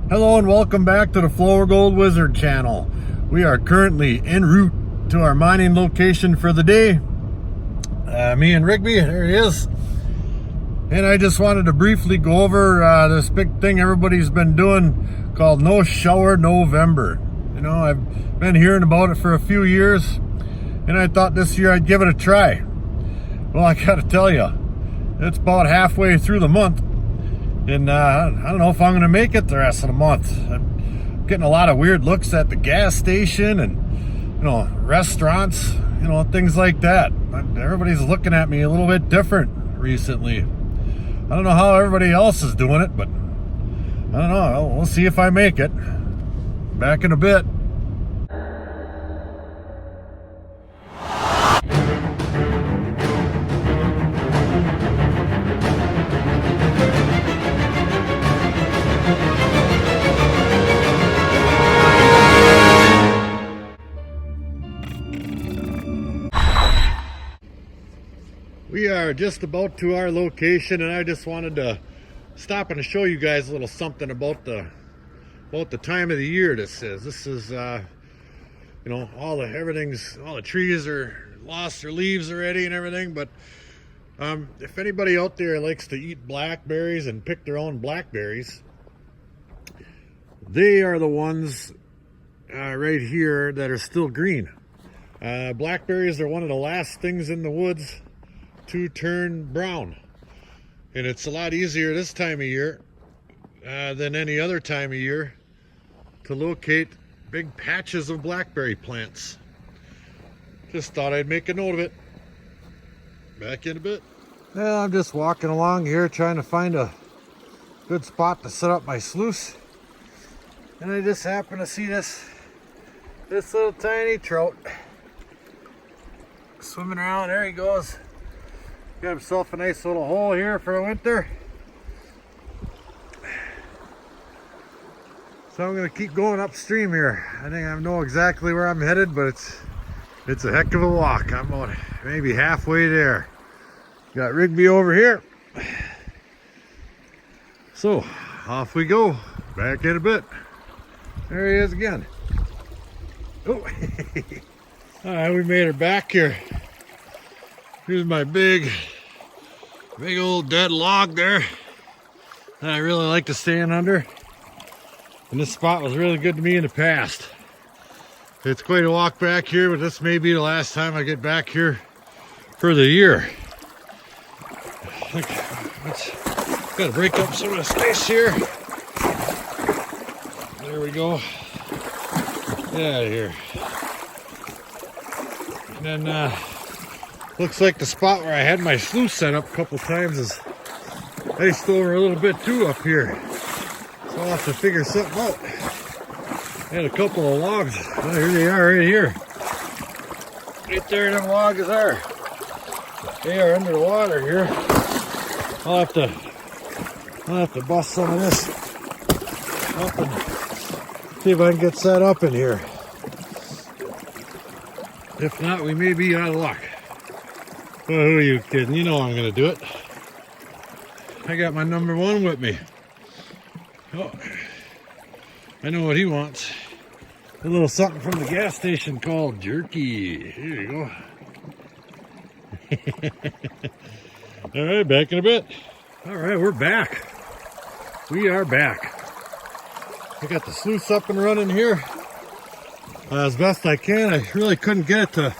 Hello and welcome back to the Flower Gold Wizard channel. We are currently en route to our mining location for the day. Me and Rigby, there he is. And I just wanted to briefly go over this big thing everybody's been doing called No Shower November. You know, I've been hearing about it for a few years, and I thought this year I'd give it a try. Well, I gotta tell you, it's about halfway through the month, and I don't know if I'm gonna make it the rest of the month. I'm getting a lot of weird looks at the gas station and, you know, restaurants, you know, things like that. Everybody's looking at me a little bit different recently. I don't know how everybody else is doing it, but I don't know. We'll see if I make it. Back in a bit. We are just about to our location, and I just wanted to stop and show you guys a little something about the time of the year this is. This is you know, all the trees are lost their leaves already and everything, but if anybody out there likes to eat blackberries and pick their own blackberries, they are the ones right here that are still green. Blackberries are one of the last things in the woods to turn brown, and it's a lot easier this time of year than any other time of year to locate big patches of blackberry plants. Just thought I'd make a note of it. Back in a bit. Well, I'm just walking along here trying to find a good spot to set up my sluice, and I just happen to see this little tiny trout swimming around. There he goes. Got himself a nice little hole here for the winter. So I'm going to keep going upstream here. I think I know exactly where I'm headed, but it's a heck of a walk. I'm about maybe halfway there. Got Rigby over here. So off we go. Back in a bit. There he is again. Oh, all right, we made her back here. Here's my big old dead log there that I really like to stand under. And this spot was really good to me in the past. It's quite a walk back here, but this may be the last time I get back here for the year. Let's gotta break up some of the space here. There we go. Get out of here. And then looks like the spot where I had my sluice set up a couple times is iced over a little bit too up here. So I'll have to figure something out. I had a couple of logs. Oh, here they are right here. Right there, them logs are. They are under the water here. I'll have to bust some of this up and see if I can get set up in here. If not, we may be out of luck. Well, who are you kidding? You know I'm going to do it. I got my number one with me. Oh, I know what he wants. A little something from the gas station called jerky. Here you go. All right, back in a bit. All right, we're back. We are back. I got the sluice up and running here as best I can. I really couldn't get it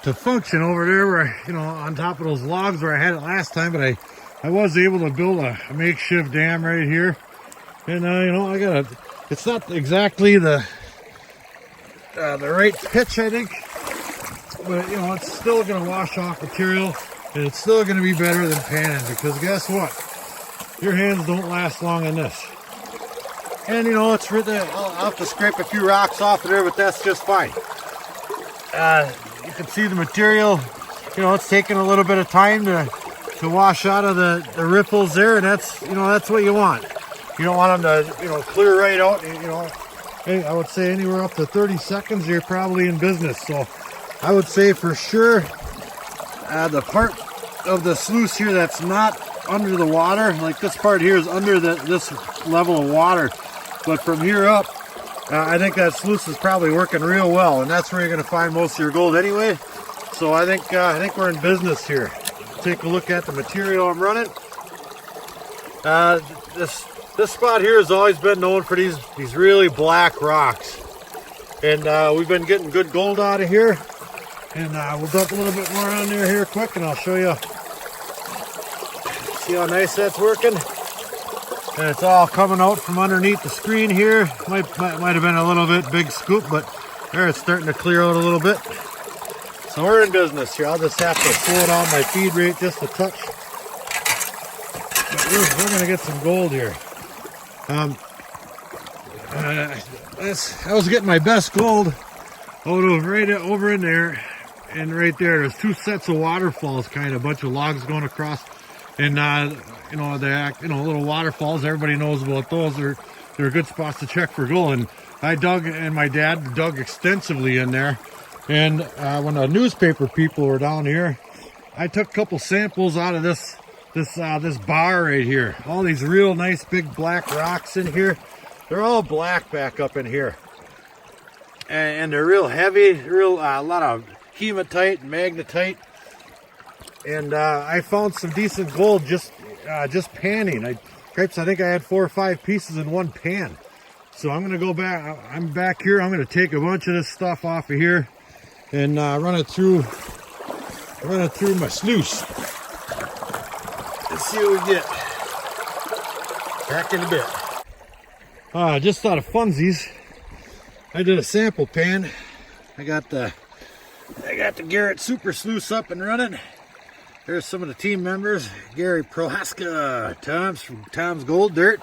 to function over there where, you know, on top of those logs where I had it last time, but I was able to build a makeshift dam right here. And you know, it's not exactly the right pitch, I think, but you know, it's still going to wash off material, and it's still going to be better than panning, because guess what, your hands don't last long on this. And you know, it's really, I'll have to scrape a few rocks off of there, but that's just fine. You can see the material, you know, it's taking a little bit of time to wash out of the ripples there, and that's, you know, that's what you want. You don't want them to, you know, clear right out. You know, I would say anywhere up to 30 seconds, you're probably in business. So I would say for sure, the part of the sluice here that's not under the water, like this part here is under this level of water, But from here up, I think that sluice is probably working real well, and that's where you're going to find most of your gold anyway. So I think we're in business here. Take a look at the material I'm running. This spot here has always been known for these really black rocks, and we've been getting good gold out of here. And we'll dump a little bit more on there here quick, and I'll show you. See how nice that's working? And it's all coming out from underneath the screen here. Might have been a little bit big scoop, but there it's starting to clear out a little bit. So we're in business here. I'll just have to slow down my feed rate just a touch. But we're gonna get some gold here. I was getting my best gold out of right over in there, and right there's two sets of waterfalls, kind of a bunch of logs going across, and you know, little waterfalls. Everybody knows about those. They're good spots to check for gold. And I dug, and my dad dug extensively in there. And when the newspaper people were down here, I took a couple samples out of this bar right here. All these real nice big black rocks in here. They're all black back up in here, and they're real heavy. A lot of hematite and magnetite. And I found some decent gold just panning. I think I had 4 or 5 pieces in one pan. So I'm gonna go back. I'm back here. I'm gonna take a bunch of this stuff off of here and run it through my sluice. Let's see what we get. Back in a bit. Just out of funsies, I did a sample pan. I got the Garrett Super Sluice up and running. There's some of the team members. Gary Prohaska, Tom's from Tom's Gold Dirt.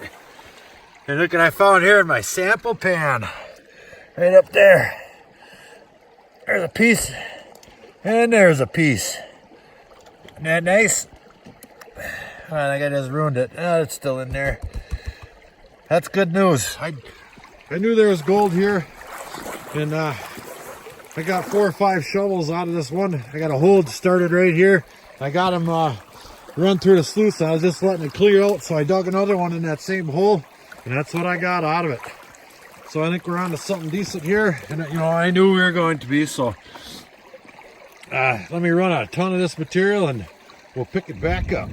And look what I found here in my sample pan. Right up there. There's a piece. And there's a piece. Isn't that nice? I think I just ruined it. Oh, it's still in there. That's good news. I knew there was gold here. And I got 4 or 5 shovels out of this one. I got a hole started right here. I got them run through the sluice. I was just letting it clear out, so I dug another one in that same hole, and that's what I got out of it. So I think we're on to something decent here, and you know, I knew we were going to be. So let me run a ton of this material, and we'll pick it back up.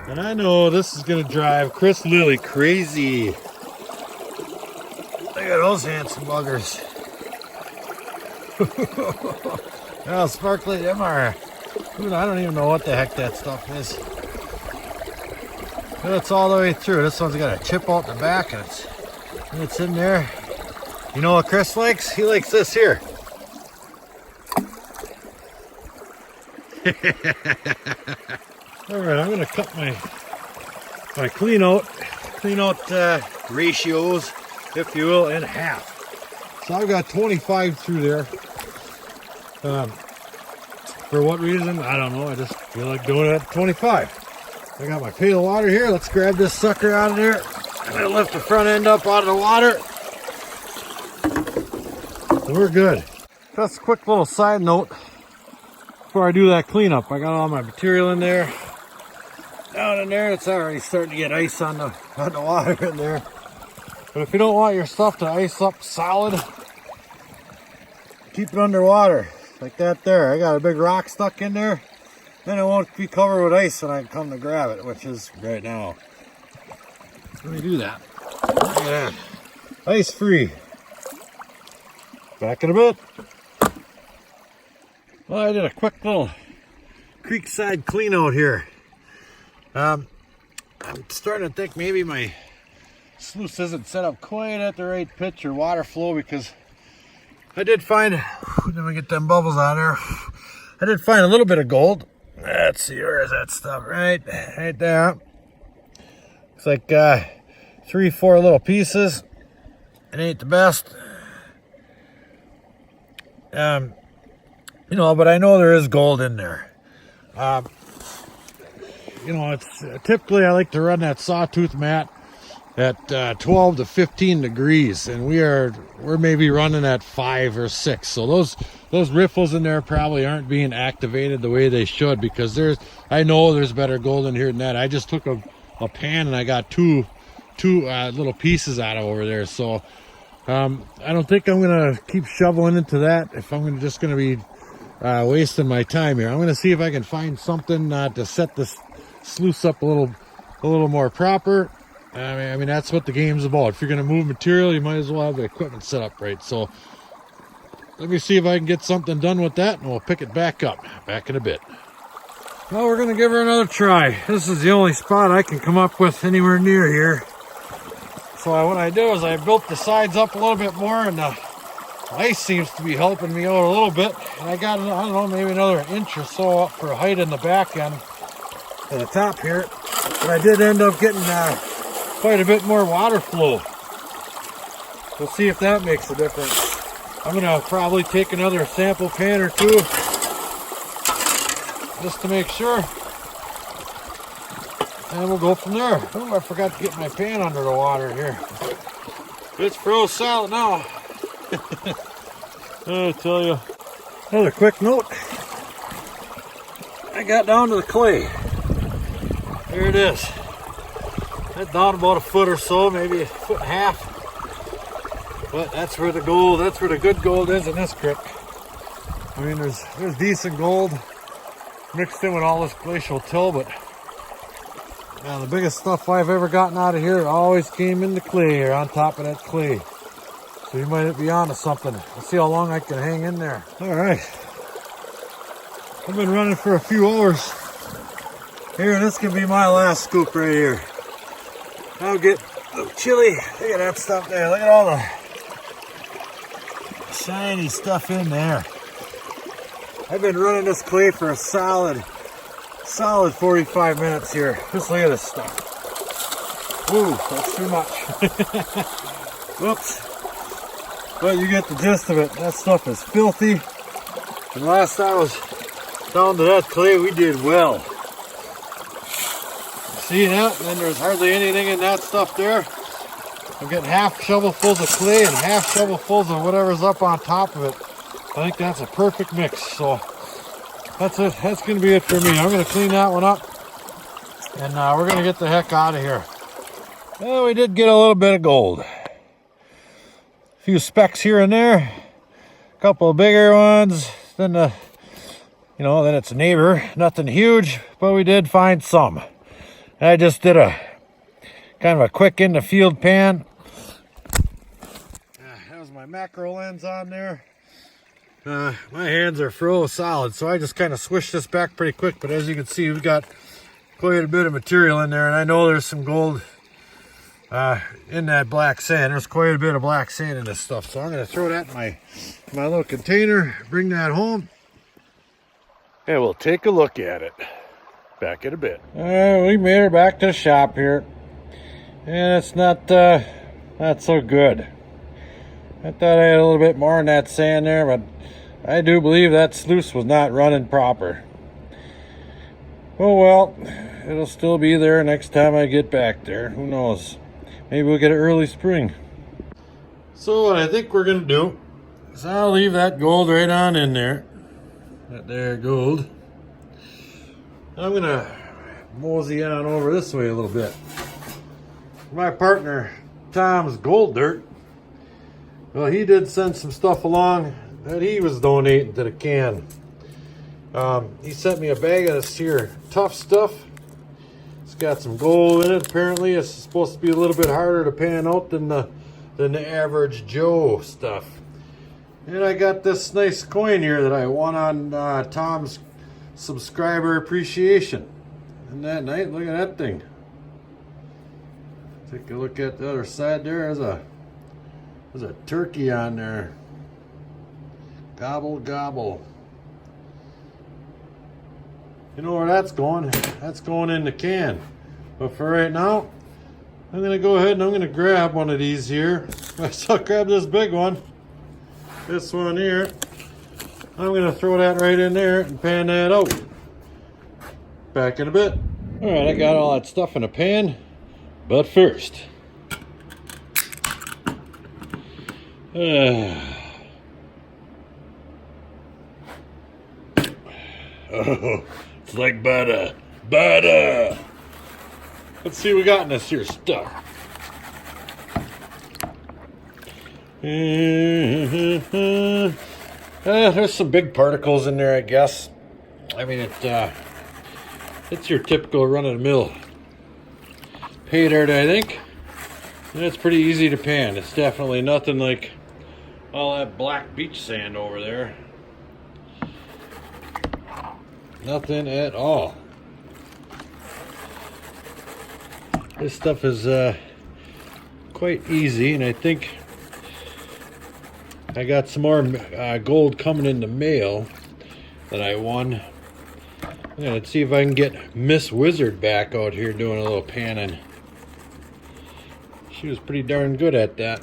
And I know this is going to drive Chris Lilly crazy. Look at those handsome buggers. How sparkly them are. Dude, I don't even know what the heck that stuff is. But it's all the way through. This one's got a chip out the back, and it's in there. You know what Chris likes? He likes this here. All right, I'm going to cut my clean out ratios, if you will, in half. So I've got 25 through there. For what reason? I don't know. I just feel like doing it at 25. I got my pail of water here. Let's grab this sucker out of there. I'm going to lift the front end up out of the water. So we're good. Just a quick little side note before I do that cleanup. I got all my material in there. Down in there, it's already starting to get ice on the water in there. But if you don't want your stuff to ice up solid, keep it underwater like that there. I got a big rock stuck in there, then it won't be covered with ice when I come to grab it, which is right now. Let me do that. Look at that. Ice free. Back in a bit. Well, I did a quick little creekside clean out here. I'm starting to think maybe my sluice isn't set up quite at the right pitch or water flow, because I did find, let me get them bubbles out there. I did find a little bit of gold. Let's see, where is that stuff? Right there. It's like 3, 4 little pieces. It ain't the best. You know, but I know there is gold in there. You know, it's typically I like to run that sawtooth mat at 12 to 15 degrees, and we're maybe running at 5 or 6. So those riffles in there probably aren't being activated the way they should, because I know there's better gold in here than that. I just took a pan and I got two little pieces out of over there. So I don't think I'm gonna keep shoveling into that if I'm just gonna be wasting my time here. I'm gonna see if I can find something to set this sluice up a little more proper. I mean that's what the game's about. If you're gonna move material, you might as well have the equipment set up right. So let me see if I can get something done with that, and we'll pick it back up back in a bit. Well, we're gonna give her another try. This is the only spot I can come up with anywhere near here. So what I do is I built the sides up a little bit more, and the ice seems to be helping me out a little bit. And I got, I don't know, maybe another inch or so up for height in the back end to the top here. But I did end up getting quite a bit more water flow. We'll see if that makes a difference. I'm gonna probably take another sample pan or two just to make sure. And we'll go from there. Oh, I forgot to get my pan under the water here. It's froze solid now. I tell you. Another quick note. I got down to the clay. There it is. That's down about a foot or so, maybe a foot and a half. But that's where the gold, that's where the good gold is in this creek. I mean, there's decent gold mixed in with all this glacial till, but now the biggest stuff I've ever gotten out of here always came in the clay here, on top of that clay. So you might be onto something. Let's see how long I can hang in there. All right. I've been running for a few hours. Here, this can be my last scoop right here. I'll get a little chilly. Look at that stuff there. Look at all the shiny stuff in there. I've been running this clay for a solid 45 minutes here. Just look at this stuff. Ooh, that's too much. Whoops. But you get the gist of it. That stuff is filthy. And last I was down to that clay, we did well. See that? And then there's hardly anything in that stuff there. I'm getting half shovelfuls of clay and half shovelfuls of whatever's up on top of it. I think that's a perfect mix. So that's it. That's going to be it for me. I'm going to clean that one up, and we're going to get the heck out of here. Well, we did get a little bit of gold. A few specks here and there. A couple of bigger ones. Then then it's a neighbor. Nothing huge, but we did find some. I just did a kind of a quick in the field pan. That was my macro lens on there. My hands are froze solid, so I just kind of swished this back pretty quick. But as you can see, we've got quite a bit of material in there, and I know there's some gold in that black sand. There's quite a bit of black sand in this stuff, so I'm going to throw that in my little container, bring that home, and we'll take a look at it. Back in a bit. We made her back to the shop here, and it's not so good. I thought I had a little bit more in that sand there, but I do believe that sluice was not running proper. Oh well, it'll still be there next time I get back there. Who knows? Maybe we'll get an early spring. So what I think we're gonna do is I'll leave that gold right on in there. That there gold. I'm gonna mosey on over this way a little bit. My partner, Tom's Gold Dirt, well, he did send some stuff along that he was donating to the can. He sent me a bag of this here tough stuff. It's got some gold in it. Apparently, it's supposed to be a little bit harder to pan out than the average Joe stuff. And I got this nice coin here that I won on Tom's subscriber appreciation. Isn't that nice? Look at that thing. Take a look at the other side there. There's a turkey on there. Gobble, gobble. You know where that's going? That's going in the can. But for right now, I'm going to go ahead and I'm going to grab one of these here. I'll grab this big one. This one here. I'm going to throw that right in there and pan that out. Back in a bit. Alright, I got all that stuff in a pan. But first, Oh, it's like butter. Butter! Let's see what we got in this here stuff. There's some big particles in there, I guess. I mean, it's your typical run-of-the-mill pay dirt, I think. And it's pretty easy to pan. It's definitely nothing like all that black beach sand over there. Nothing at all. This stuff is quite easy, and I think I got some more gold coming in the mail that I won. Yeah, let's see if I can get Miss Wizard back out here doing a little panning. She was pretty darn good at that.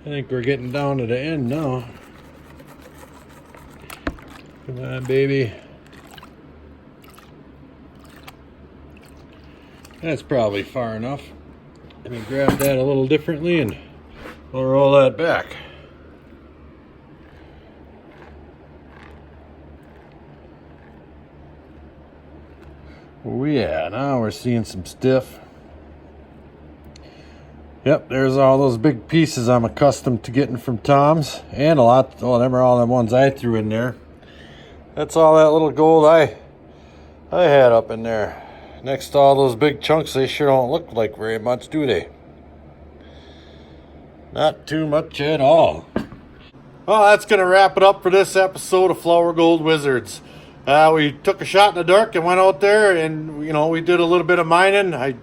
I think we're getting down to the end now. Come on, baby. That's probably far enough. Let me grab that a little differently and we'll roll that back. Oh yeah, now we're seeing some stiff. Yep, there's all those big pieces I'm accustomed to getting from Tom's. And a lot, oh, them are all them ones I threw in there. That's all that little gold I had up in there. Next to all those big chunks, they sure don't look like very much, do they? Not too much at all. Well, that's going to wrap it up for this episode of Flour Gold Wizards. We took a shot in the dark and went out there and, you know, we did a little bit of mining. I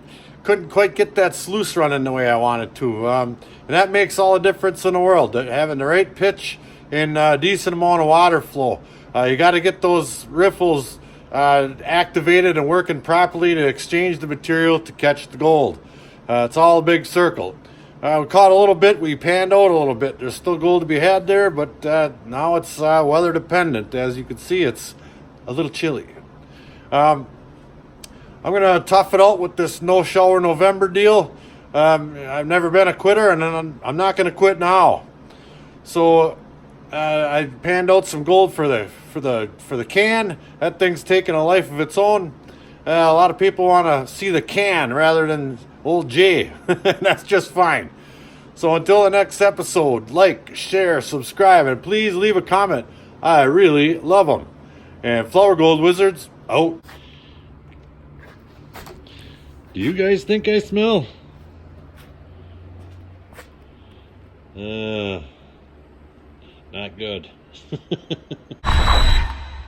couldn't quite get that sluice running the way I wanted to. And that makes all the difference in the world, having the right pitch and a decent amount of water flow. You got to get those riffles activated and working properly to exchange the material to catch the gold. It's all a big circle. We caught a little bit, we panned out a little bit. There's still gold to be had there, but now it's weather dependent. As you can see, it's a little chilly. I'm going to tough it out with this no shower November deal. I've never been a quitter, and I'm not going to quit now. So I panned out some gold for the can. That thing's taking a life of its own. A lot of people want to see the can rather than old Jay. That's just fine. So until the next episode, like, share, subscribe, and please leave a comment. I really love them. And Flour Gold Wizards, out. Do you guys think I smell? Not good.